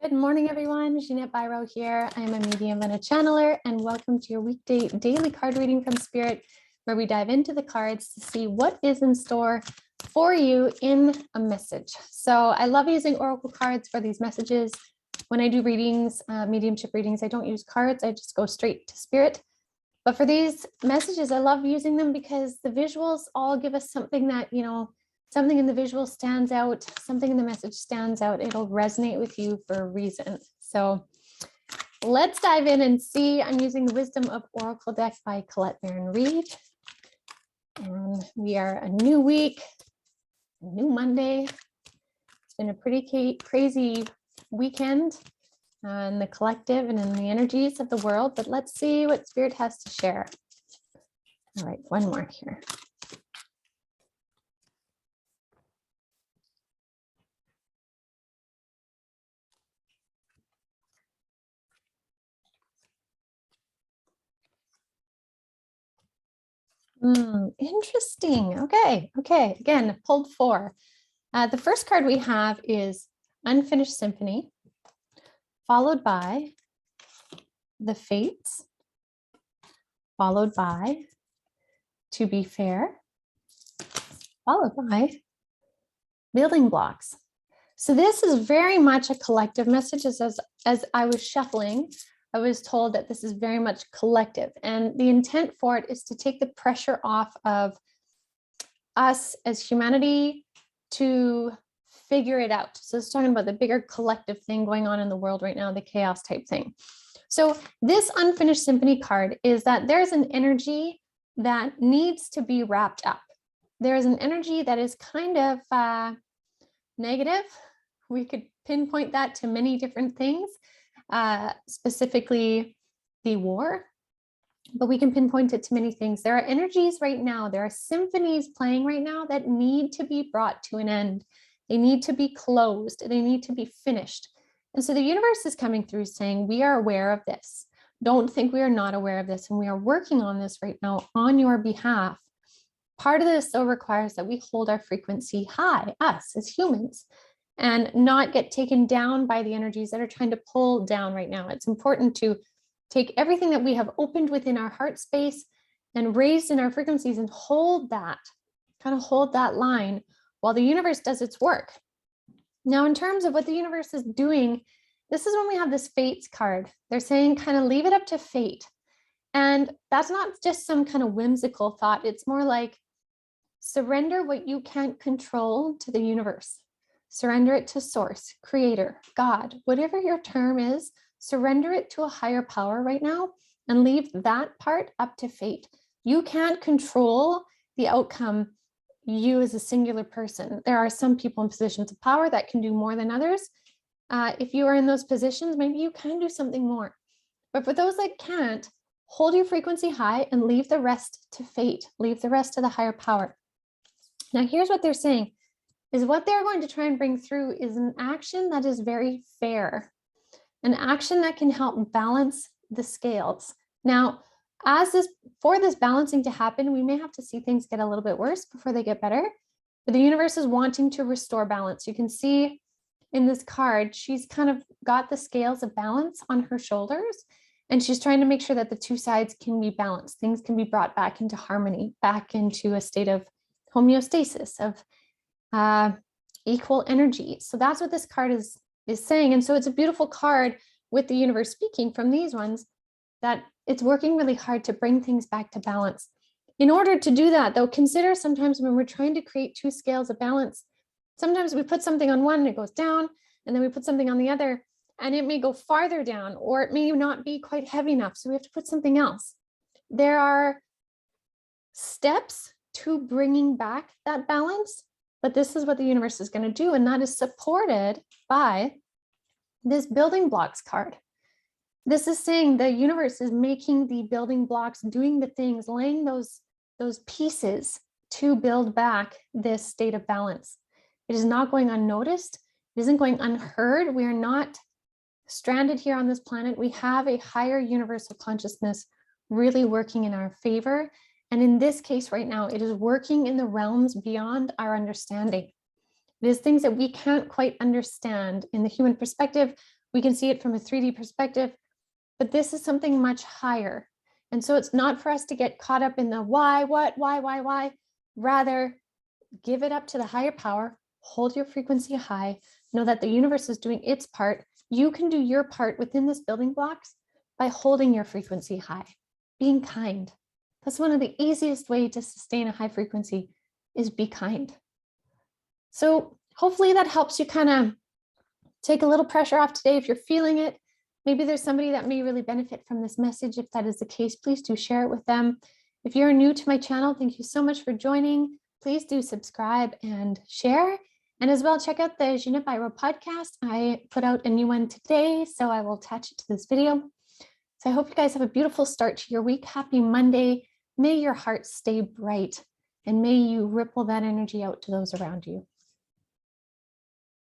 Good morning, everyone. Ginette Biro here. I am a medium and a channeler, and welcome to your weekday daily card reading from Spirit, where we dive into the cards to see what is in store for you in a message. So I love using oracle cards for these messages. When I do readings, mediumship readings, I don't use cards. I just go straight to Spirit. But for these messages, I love using them because the visuals all give us something that, something in the visual stands out, something in the message stands out. It'll resonate with you for a reason. So let's dive in and see. I'm using the Wisdom of Oracle deck by Colette Baron Reed. And we are a new week, a new Monday. It's been a pretty crazy weekend in the collective and in the energies of the world, but let's see what Spirit has to share. All right, one more here. Interesting. Okay. Again, pulled four. The first card we have is Unfinished Symphony, followed by the Fates, followed by To Be Fair, followed by Building Blocks. So this is very much a collective message. As I was shuffling, I was told that this is very much collective, and the intent for it is to take the pressure off of us as humanity to figure it out. So it's talking about the bigger collective thing going on in the world right now, the chaos type thing. So this Unfinished Symphony card is that there's an energy that needs to be wrapped up. There is an energy that is kind of negative. We could pinpoint that to many different things. Specifically the war, but we can pinpoint it to many things. There are energies right now, there are symphonies playing right now that need to be brought to an end. They need to be closed, they need to be finished. And so the universe is coming through saying, we are aware of this. Don't think we are not aware of this, and we are working on this right now on your behalf. Part of this, though, requires that we hold our frequency high, us as humans, and not get taken down by the energies that are trying to pull down right now. It's important to take everything that we have opened within our heart space and raised in our frequencies and hold that, kind of hold that line while the universe does its work. Now, in terms of what the universe is doing, this is when we have this Fates card. They're saying kind of leave it up to fate. And that's not just some kind of whimsical thought. It's more like surrender what you can't control to the universe. Surrender it to Source, Creator, God, whatever your term is, surrender it to a higher power right now and leave that part up to fate. You can't control the outcome, you as a singular person. There are some people in positions of power that can do more than others. If you are in those positions, maybe you can do something more. But for those that can't, hold your frequency high and leave the rest to fate, leave the rest to the higher power. Now, here's what they're saying. Is what they're going to try and bring through is an action that is very fair, an action that can help balance the scales. Now, for this balancing to happen, we may have to see things get a little bit worse before they get better, but the universe is wanting to restore balance. You can see in this card, she's kind of got the scales of balance on her shoulders, and she's trying to make sure that the two sides can be balanced. Things can be brought back into harmony, back into a state of homeostasis, of equal energy. So that's what this card is saying. And so it's a beautiful card with the universe speaking from these ones, that it's working really hard to bring things back to balance. In order to do that, though, consider sometimes when we're trying to create two scales of balance, sometimes we put something on one and it goes down, and then we put something on the other and it may go farther down, or it may not be quite heavy enough. So we have to put something else. There are steps to bringing back that balance, but this is what the universe is going to do, and that is supported by this Building Blocks card. This is saying the universe is making the building blocks, doing the things, laying those pieces to build back this state of balance. It is not going unnoticed. It isn't going unheard. We are not stranded here on this planet. We have a higher universal consciousness really working in our favor. And in this case right now, it is working in the realms beyond our understanding. It is things that we can't quite understand in the human perspective. We can see it from a 3D perspective, but this is something much higher. And so it's not for us to get caught up in the why, what, why. Rather, give it up to the higher power, hold your frequency high, know that the universe is doing its part. You can do your part within this building blocks by holding your frequency high, being kind. That's one of the easiest ways to sustain a high frequency is be kind. So hopefully that helps you kind of take a little pressure off today if you're feeling it. Maybe there's somebody that may really benefit from this message. If that is the case, please do share it with them. If you're new to my channel, thank you so much for joining. Please do subscribe and share. And as well, check out the Ginette Biro podcast. I put out a new one today, so I will attach it to this video. So I hope you guys have a beautiful start to your week. Happy Monday. May your heart stay bright and may you ripple that energy out to those around you.